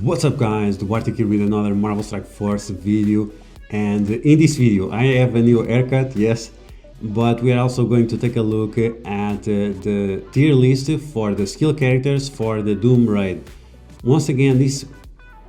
What's up guys, Duarte here with another Marvel Strike Force video, and in this video I have a new haircut, yes, but we are also going to take a look at the tier list for the skill characters for the Doom raid. Once again, this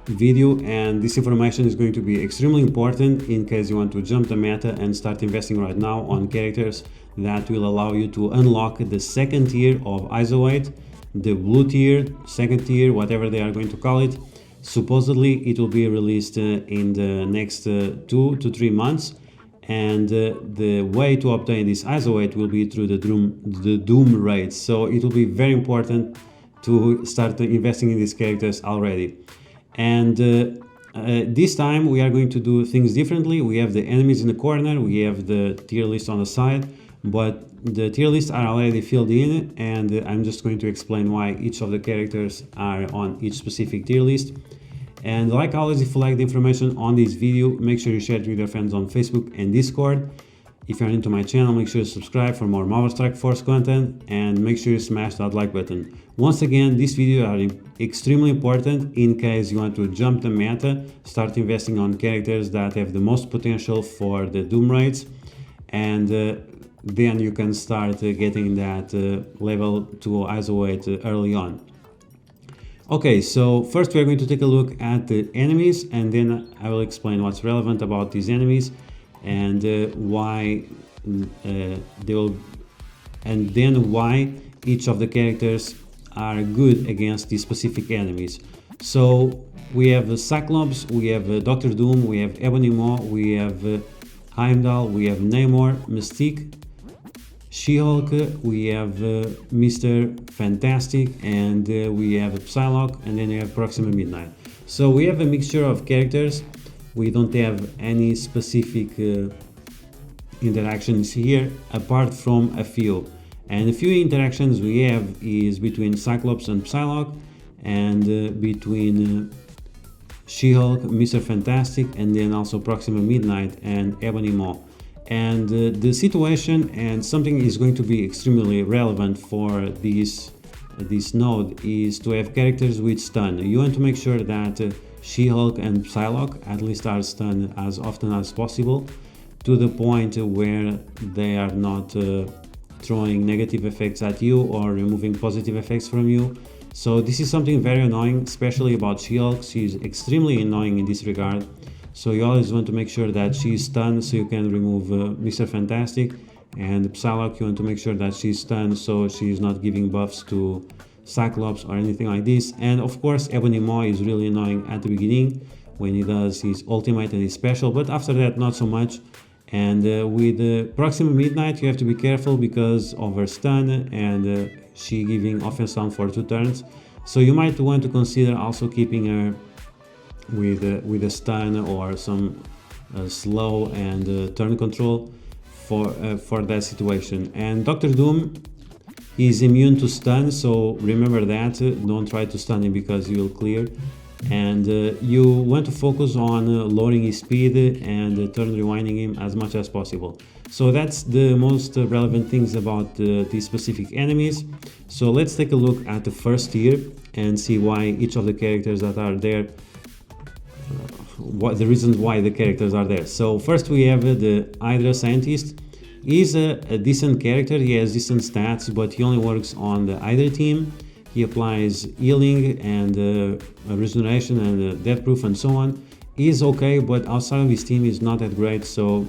video and this information is going to be extremely important in case you want to jump the meta and start investing right now on characters that will allow you to unlock the second tier of Iso8, the blue tier, second tier, whatever they are going to call it. Supposedly it will be released in the next 2 to 3 months, and the way to obtain this Iso8 will be through the Doom raids, so it will be very important to start investing in these characters already. And this time we are going to do things differently. We have the enemies in the corner, we have the tier list on the side, but the tier lists are already filled in, and I'm just going to explain why each of the characters are on each specific tier list. And like always, if you like the information on this video, make sure you share it with your friends on Facebook and Discord. If you're into my channel, make sure you subscribe for more Marvel Strike Force content, and make sure you smash that like button. Once again, these videos are extremely important in case you want to jump the meta, start investing on characters that have the most potential for the Doom raids, and then you can start getting that level 2 Iso8 early on. Okay, so first we are going to take a look at the enemies, and then I will explain what's relevant about these enemies and why they will, and then why each of the characters are good against these specific enemies. So we have Cyclops, we have Doctor Doom, we have Ebony Maw, we have Heimdall, we have Namor, Mystique, She-Hulk, we have Mr. Fantastic, and we have Psylocke, and then we have Proxima Midnight. So we have a mixture of characters. We don't have any specific interactions here apart from a few. And a few interactions we have is between Cyclops and Psylocke, and between She-Hulk, Mr. Fantastic, and then also Proxima Midnight and Ebony Maw. And the situation and something is going to be extremely relevant for this node is to have characters with stun. You want to make sure that She-Hulk and Psylocke at least are stunned as often as possible, to the point where they are not throwing negative effects at you or removing positive effects from you. So this is something very annoying, especially about She-Hulk. She's extremely annoying in this regard. So you always want to make sure that she's stunned so you can remove Mr. Fantastic, and Psylocke you want to make sure that she's stunned so she's not giving buffs to Cyclops or anything like this. And of course Ebony Maw is really annoying at the beginning when he does his ultimate and his special, but after that not so much. And with Proxima Midnight you have to be careful because of her stun and she giving offense down for 2 turns. So you might want to consider also keeping her with a stun or some slow and turn control for that situation. And Doctor Doom is immune to stun, so remember that. Don't try to stun him because you will clear. And you want to focus on lowering his speed and turn rewinding him as much as possible. So that's the most relevant things about these specific enemies. So let's take a look at the first tier and see why each of the characters that are there, what the reasons why the characters are there. So first we have the Hydra Scientist. He's a decent character, he has decent stats, but he only works on the Hydra team. He applies healing and regeneration and death proof and so on. He's okay, but outside of his team is not that great, so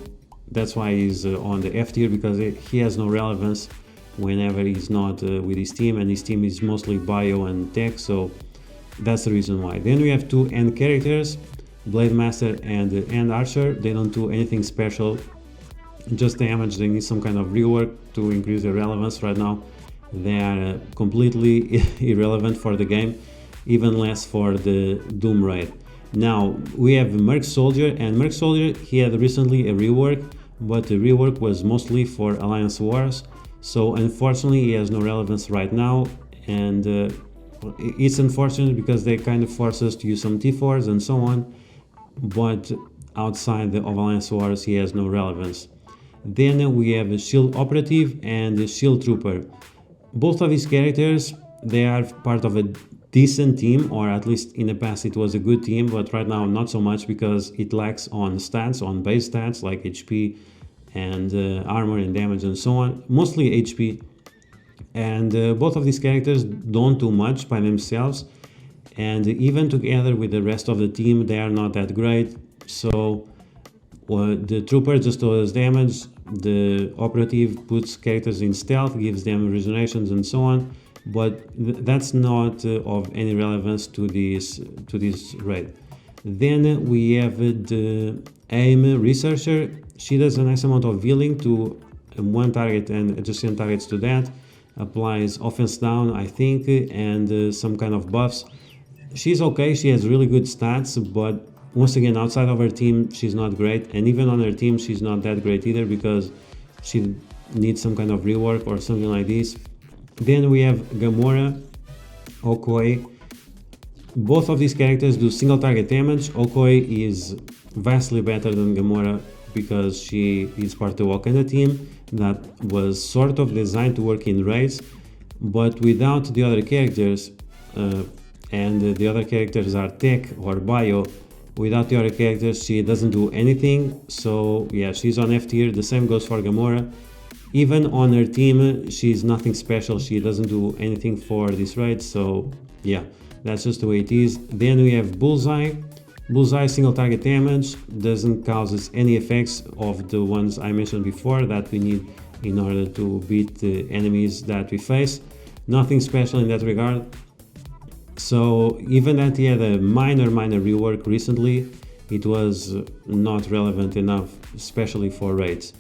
that's why he's on the F tier, because he has no relevance whenever he's not with his team, and his team is mostly bio and tech, so that's the reason why. Then we have 2 end characters, Blade Master and End Archer. They don't do anything special, just damage. They need some kind of rework to increase their relevance. Right now they are completely irrelevant for the game, even less for the Doom raid. Now we have Merc Soldier, and Merc Soldier, he had recently a rework, but the rework was mostly for Alliance Wars, so unfortunately he has no relevance right now. And it's unfortunate because they kind of force us to use some T4s and so on, but outside of Alliance Wars he has no relevance. Then we have a Shield Operative and a Shield Trooper. Both of these characters, they are part of a decent team, or at least in the past it was a good team, but right now not so much because it lacks on stats, on base stats like HP and armor and damage and so on, mostly HP. And both of these characters don't do much by themselves, and even together with the rest of the team they are not that great. So the trooper just does damage, the operative puts characters in stealth, gives them regenerations and so on, but that's not of any relevance to this raid. Then we have the aim researcher. She does a nice amount of healing to one target and adjacent targets to that, applies offense down I think, and some kind of buffs. She's okay, she has really good stats, but once again outside of her team she's not great, and even on her team she's not that great either because she needs some kind of rework or something like this. Then we have Gamora, Okoye. Both of these characters do single target damage. Okoye is vastly better than Gamora because she is part of the Wakanda team that was sort of designed to work in raids, but without the other characters, and the other characters are tech or bio, without the other characters she doesn't do anything. So yeah, she's on F tier. The same goes for Gamora. Even on her team she's nothing special, she doesn't do anything for this raid, so yeah, that's just the way it is. Then we have Bullseye. Bullseye single target damage, doesn't causes any effects of the ones I mentioned before that we need in order to beat the enemies that we face. Nothing special in that regard. So even that he had a minor rework recently, it was not relevant enough, especially for raids.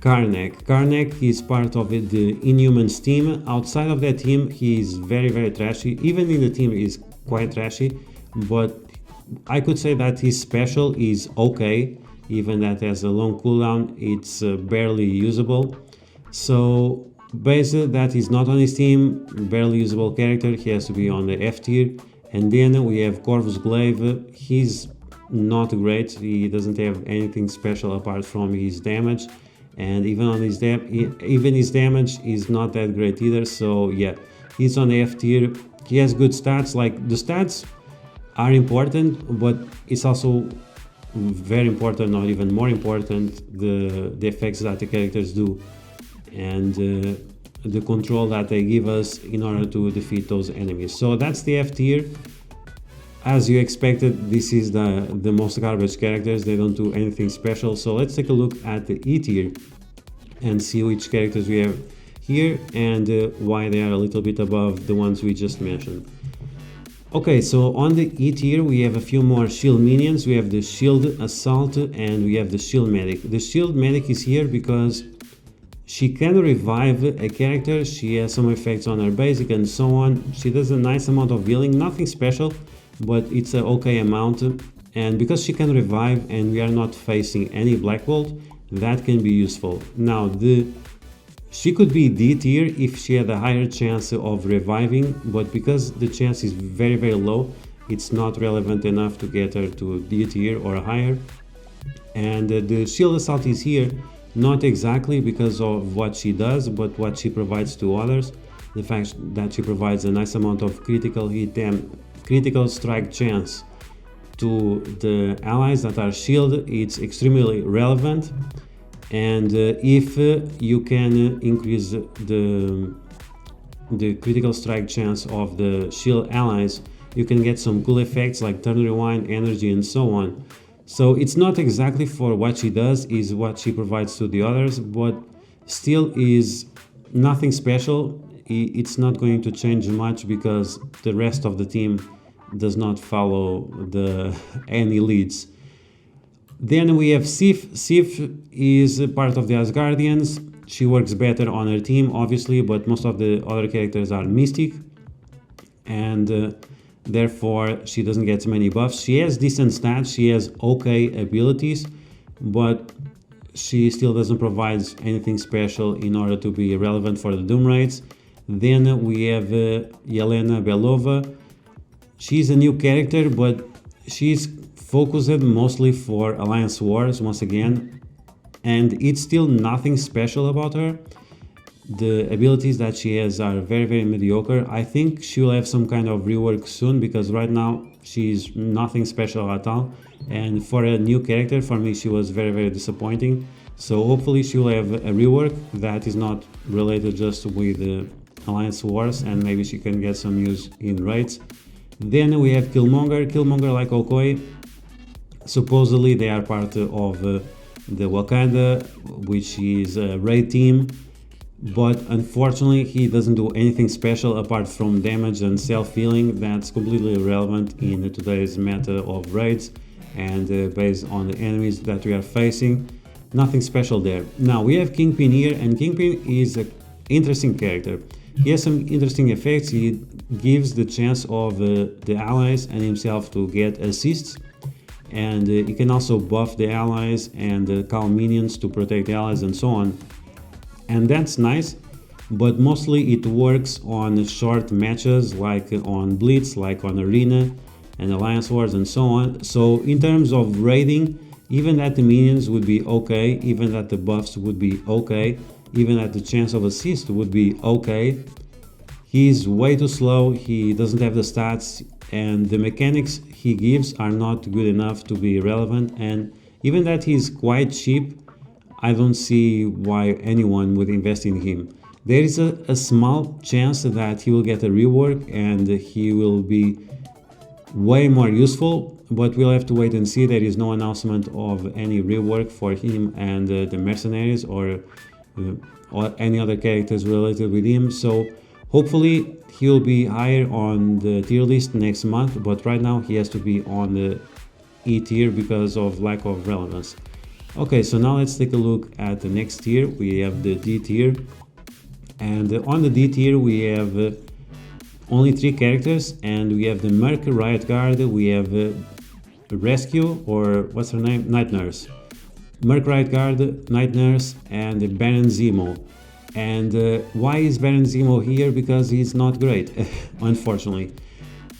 Karnak. Karnak is part of the Inhumans team. Outside of that team he is very trashy. Even in the team he is quite trashy, but I could say that his special is okay. Even that has a long cooldown, it's barely usable. So based that he's not on his team, barely usable character, he has to be on the F tier. And then we have Corvus Glaive. He's not great, he doesn't have anything special apart from his damage, and even on his damage is not that great either. So yeah, he's on the F tier. He has good stats, like the stats are important, but it's also very important, or even more important, the effects that the characters do and the control that they give us in order to defeat those enemies. So that's the F tier. As you expected, this is the most garbage characters, they don't do anything special. So let's take a look at the E tier and see which characters we have here and why they are a little bit above the ones we just mentioned. Okay, so on the E tier we have a few more shield minions. We have the shield assault and we have the shield medic. The shield medic is here because she can revive a character, she has some effects on her basic and so on. She does a nice amount of healing, nothing special, but it's an okay amount. And because she can revive and we are not facing any Black Bolt, that can be useful. Now she could be D tier if she had a higher chance of reviving, but because the chance is very low, it's not relevant enough to get her to D tier or higher. And the shield assault is here not exactly because of what she does, but what she provides to others. The fact that she provides a nice amount of critical hit and critical strike chance to the allies that are shielded, it's extremely relevant. And if you can increase the critical strike chance of the shield allies, you can get some cool effects like turn rewind, energy and so on. So it's not exactly for what she does, is what she provides to the others, but still is nothing special. It's not going to change much because the rest of the team does not follow any leads. Then we have Sif. Sif is part of the Asgardians. She works better on her team, obviously, but most of the other characters are Mystic, and therefore she doesn't get many buffs. She has decent stats, she has okay abilities, but she still doesn't provide anything special in order to be relevant for the Doom raids. Then we have Yelena Belova. She's a new character, but she's focused mostly for Alliance Wars once again, and it's still nothing special about her. the abilities that she has are very, very mediocre. I think she will have some kind of rework soon, because right now she's nothing special at all. And for a new character, for me, she was very, very disappointing. So hopefully she will have a rework that is not related just with Alliance Wars, and maybe she can get some use in raids. Then we have Killmonger. Killmonger, like Okoye, supposedly they are part of the Wakanda, which is a raid team, but unfortunately he doesn't do anything special apart from damage and self-healing. That's completely irrelevant in today's meta of raids, and based on the enemies that we are facing, nothing special there. Now we have Kingpin here, and Kingpin is an interesting character. He has some interesting effects. He gives the chance of the allies and himself to get assists, and he can also buff the allies and call minions to protect the allies and so on. And that's nice, but mostly it works on short matches, like on Blitz, like on Arena and Alliance Wars and so on. So in terms of raiding, even that the minions would be okay, even that the buffs would be okay, even that the chance of assist would be okay, he's way too slow, he doesn't have the stats, and the mechanics he gives are not good enough to be relevant. And even that he's quite cheap, I don't see why anyone would invest in him. There is a small chance that he will get a rework and he will be way more useful, but we'll have to wait and see. There is no announcement of any rework for him and the mercenaries or any other characters related with him. So hopefully he'll be higher on the tier list next month, but right now he has to be on the E tier because of lack of relevance. Okay, so now let's take a look at the next tier. We have the D tier, and on the D tier we have only 3 characters, and we have the Merc Riot Guard, we have Rescue, or what's her name, Night Nurse, Merc Riot Guard, Night Nurse, and Baron Zemo. And why is Baron Zemo here? Because he's not great, unfortunately.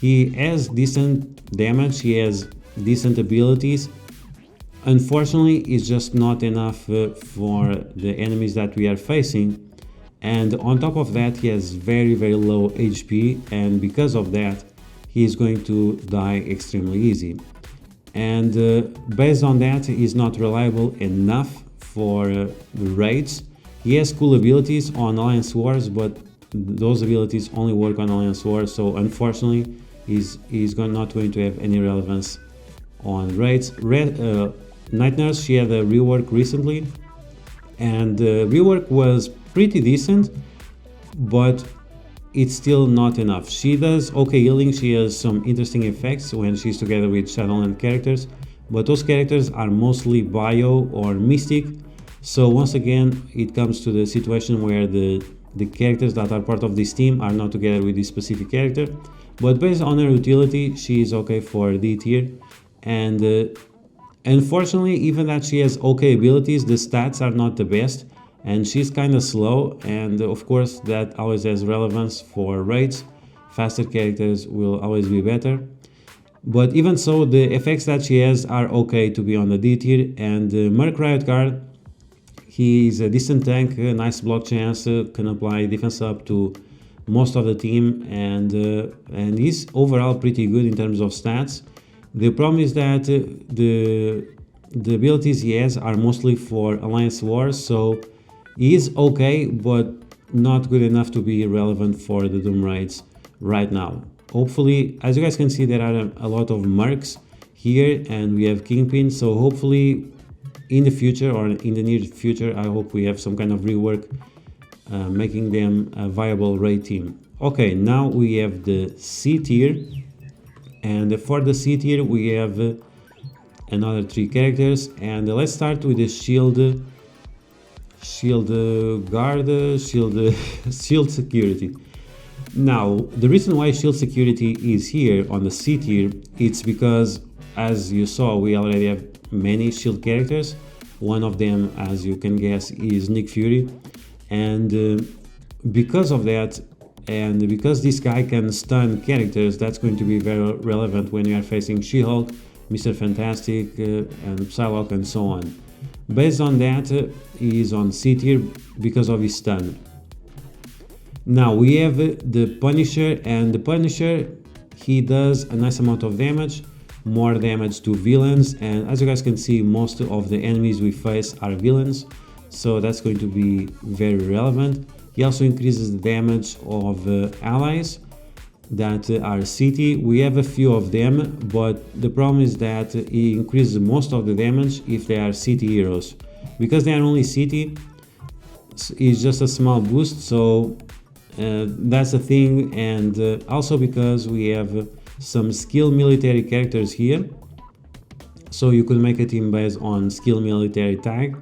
He has decent damage, he has decent abilities. Unfortunately, it's just not enough for the enemies that we are facing. And on top of that, he has very, very low HP, and because of that, he is going to die extremely easy. And based on that, he's not reliable enough for raids. He has cool abilities on Alliance Wars, but those abilities only work on Alliance Wars, so unfortunately he's not going to have any relevance on raids. Night Nurse, she had a rework recently, and the rework was pretty decent, but it's still not enough. She does okay healing, she has some interesting effects when she's together with Shadowland characters, but those characters are mostly bio or mystic. So once again, it comes to the situation where the characters that are part of this team are not together with this specific character. But based on her utility, she is okay for D tier. And unfortunately, even that she has okay abilities, the stats are not the best, and she's kind of slow, and of course that always has relevance for raids. Faster characters will always be better. But even so, the effects that she has are okay to be on the D tier. And Merc Riot Guard, he's a decent tank, a nice block chance, can apply defense up to most of the team, and he's overall pretty good in terms of stats. The problem is that the abilities he has are mostly for Alliance Wars, so he is okay, but not good enough to be relevant for the Doom raids right now. Hopefully, as you guys can see, there are a lot of Mercs here, and we have Kingpin, so hopefully in the future, or in the near future, I hope we have some kind of rework making them a viable raid team. Okay, now we have the C tier, and for the C tier we have another 3 characters, and let's start with the shield guard, shield security. Now, the reason why shield security is here on the C tier, it's because, as you saw, we already have many shield characters. One of them, as you can guess, is Nick Fury, and because of that, and because this guy can stun characters, that's going to be very relevant when you are facing She-Hulk, Mr. Fantastic, and Psylocke, and so on. Based on that, he is on C tier because of his stun. Now we have the Punisher, and the Punisher, he does a nice amount of damage, more damage to villains, and as you guys can see, most of the enemies we face are villains, so that's going to be very relevant. He also increases the damage of allies that are city. We have a few of them, but the problem is that he increases most of the damage if they are city heroes. Because they are only city, it's just a small boost, so that's the thing. And also because we have some skill military characters here, so you could make a team based on skill military tag.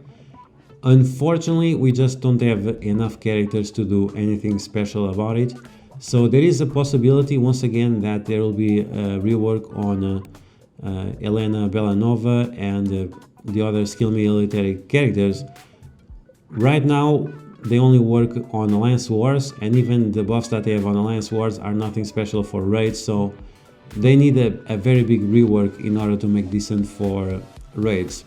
Unfortunately, we just don't have enough characters to do anything special about it. So there is a possibility, once again, that there will be a rework on Elena Bellanova and the other skill military characters. Right now, they only work on Alliance Wars, and even the buffs that they have on Alliance Wars are nothing special for raids, so they need a very big rework in order to make decent for raids.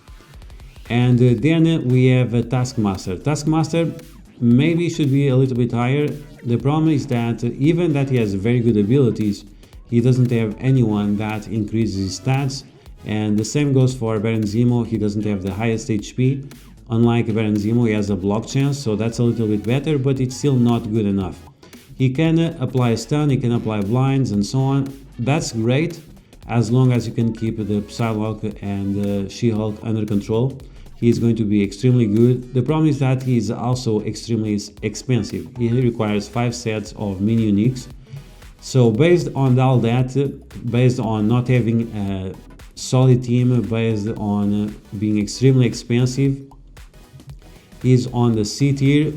And then we have Taskmaster. Taskmaster maybe should be a little bit higher. The problem is that even that he has very good abilities, he doesn't have anyone that increases his stats, and the same goes for Baron Zemo. He doesn't have the highest HP. Unlike Baron Zemo, he has a block chance, so that's a little bit better, but it's still not good enough. He can apply stun, he can apply blinds and so on. That's great as long as you can keep the Psylocke and She-Hulk under control. He's going to be extremely good. The problem is that he's also extremely expensive. He requires 5 sets of mini uniques. So based on all that, based on not having a solid team, based on being extremely expensive, he's on the C tier.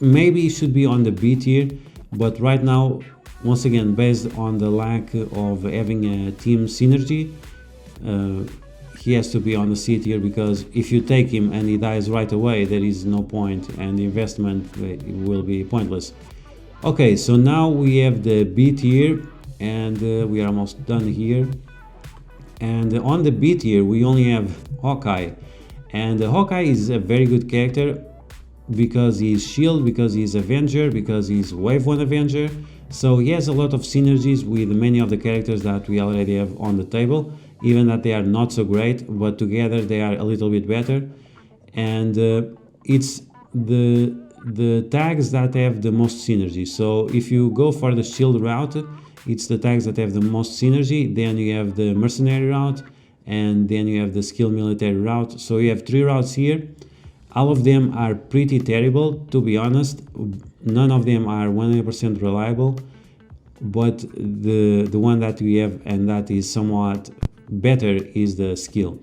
Maybe he should be on the B tier, but right now, once again, based on the lack of having a team synergy, he has to be on the C tier, because if you take him and he dies right away, there is no point and the investment will be pointless. Okay, so now we have the B tier, and we are almost done here. And on the B tier we only have Hawkeye, and Hawkeye is a very good character because he's Shield, because he's Avenger, because he's Wave 1 Avenger, so he has a lot of synergies with many of the characters that we already have on the table, even that they are not so great, but together they are a little bit better. And it's the tags that have the most synergy. So if you go for the Shield route, it's the tags that have the most synergy, then you have the Mercenary route, and then you have the Skill Military route. So you have 3 routes here. All of them are pretty terrible, to be honest. None of them are 100% reliable, but the one that we have and that is somewhat better is the skill,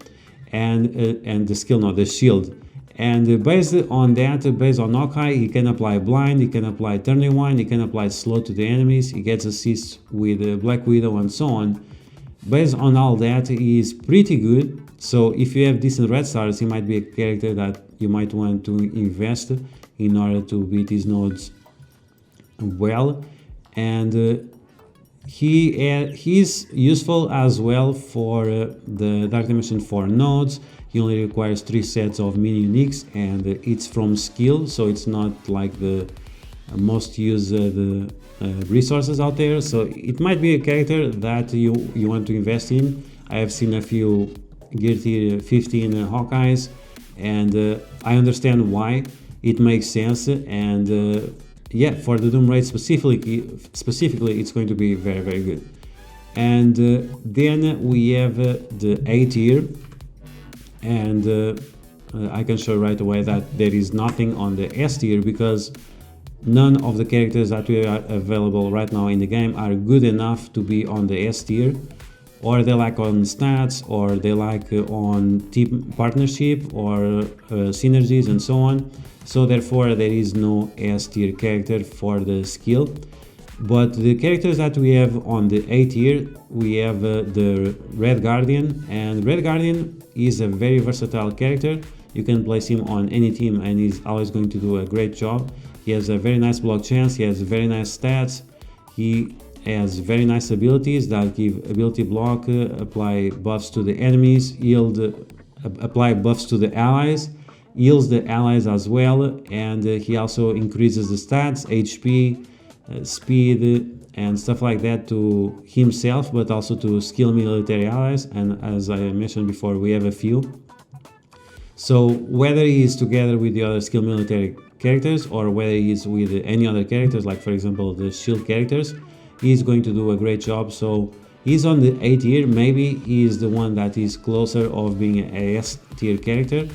and the shield. And based on that, based on Hawkeye, he can apply blind, he can apply turn rewind, he can apply slow to the enemies, he gets assists with Black Widow and so on. Based on all that, he is pretty good. So if you have decent red stars, he might be a character that you might want to invest in order to beat his nodes well. And he's useful as well for the Dark Dimension 4 nodes. He only requires 3 sets of mini uniques, and it's from skill, so it's not like the most used resources out there. So it might be a character that you want to invest in. I have seen a few Gear Tier 15 Hawkeyes, and I understand why. It makes sense, and yeah, for the Doom Raid specifically, it's going to be very, very good. And then we have the A tier, and I can show right away that there is nothing on the S tier, because none of the characters that we are available right now in the game are good enough to be on the S tier, or they lack on stats, or they lack on team partnership or synergies and so on. So therefore there is no S tier character for the skill. But the characters that we have on the A tier, we have the Red Guardian, and Red Guardian is a very versatile character. You can place him on any team and he's always going to do a great job. He has a very nice block chance, he has very nice stats, he has very nice abilities that give ability block, apply buffs to the enemies, apply buffs to the allies, heals the allies as well, and he also increases the stats, HP, speed and stuff like that to himself, but also to skill military allies. And as I mentioned before, we have a few. So whether he is together with the other skill military characters or whether he is with any other characters, like for example the shield characters, he's going to do a great job. So he's on the A tier. Maybe he is the one that is closer of being an S tier character.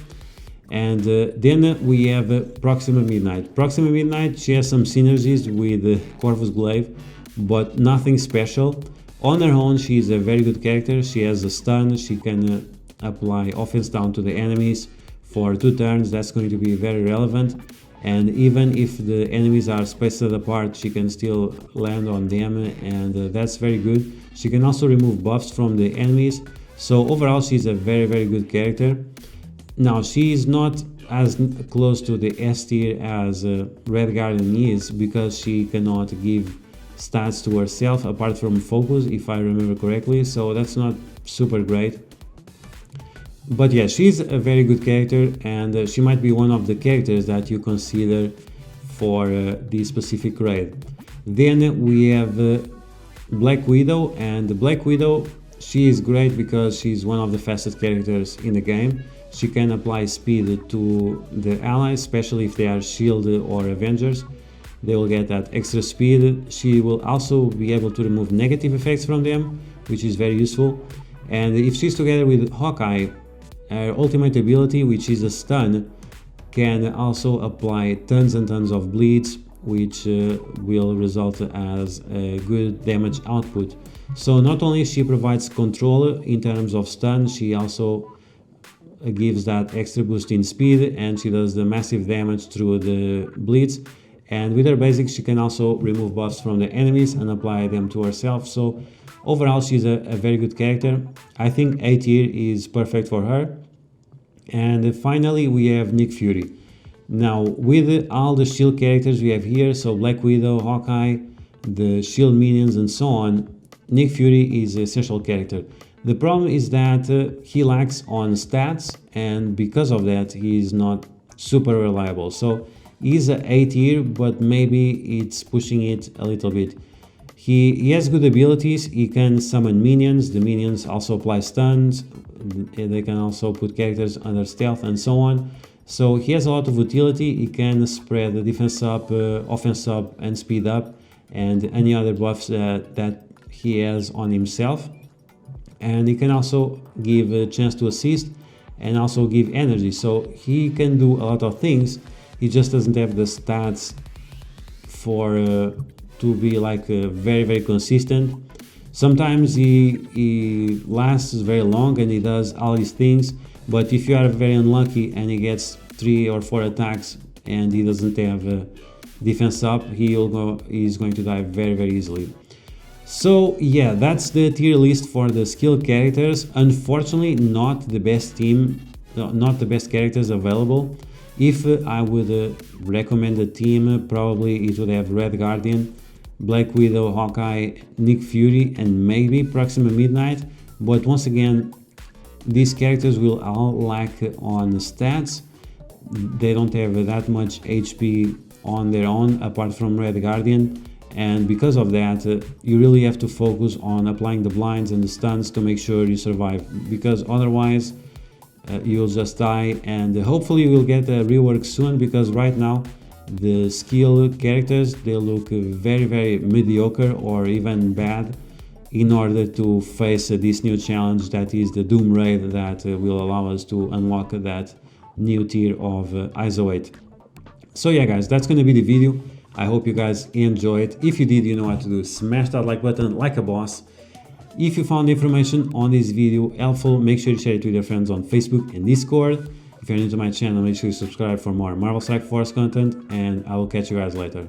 And then we have Proxima Midnight. Proxima Midnight, she has some synergies with Corvus Glaive, but nothing special. On her own, she is a very good character. She has a stun, she can apply offense down to the enemies for 2 turns. That's going to be very relevant. And even if the enemies are spaced apart, she can still land on them, and that's very good. She can also remove buffs from the enemies. So overall, she's a very good character. Now, she is not as close to the S tier as Red Guardian is, because she cannot give stats to herself apart from focus, if I remember correctly, so that's not super great. But yeah, she's a very good character, and she might be one of the characters that you consider for this specific raid. Then we have Black Widow, and Black Widow, she is great because she's one of the fastest characters in the game. She can apply speed to the allies, especially if they are shield or Avengers. They will get that extra speed. She will also be able to remove negative effects from them, which is very useful. And if she's together with Hawkeye, her ultimate ability, which is a stun, can also apply tons and tons of bleeds, which will result as a good damage output. So not only she provides control in terms of stun, she also gives that extra boost in speed, and she does the massive damage through the bleeds. And with her basics, she can also remove buffs from the enemies and apply them to herself. So overall, she's a very good character. I think A tier is perfect for her. And finally, we have Nick Fury. Now, with all the shield characters we have here, so Black Widow, Hawkeye, the shield minions and so on, Nick Fury is an essential character. The problem is that he lacks on stats, and because of that, he is not super reliable. So he's an A tier, but maybe it's pushing it a little bit. He has good abilities. He can summon minions. The minions also apply stuns. They can also put characters under stealth and so on. So he has a lot of utility. He can spread the defense up, offense up, and speed up, and any other buffs that he has on himself. And he can also give a chance to assist and also give energy. So he can do a lot of things. He just doesn't have the stats for to be like very consistent. Sometimes he lasts very long and he does all these things, but if you are very unlucky and he gets 3 or 4 attacks and he doesn't have defense up, he's going to die very easily. So yeah, that's the tier list for the skill characters. Unfortunately, not the best team, not the best characters available. If I would recommend a team, probably it would have Red Guardian, Black Widow, Hawkeye, Nick Fury, and maybe Proxima Midnight. But once again, these characters will all lack on stats. They don't have that much HP on their own apart from Red Guardian. And because of that, you really have to focus on applying the blinds and the stuns to make sure you survive, because otherwise you'll just die. And hopefully you will get a rework soon, because right now the skill characters, they look very mediocre or even bad in order to face this new challenge that is the Doom Raid, that will allow us to unlock that new tier of ISO 8. So yeah guys, that's gonna be the video. I hope you guys enjoyed. If you did, you know what to do. Smash that like button like a boss. If you found the information on this video helpful, make sure you share it with your friends on Facebook and Discord. If you're new to my channel, make sure you subscribe for more Marvel Strike Force content, and I will catch you guys later.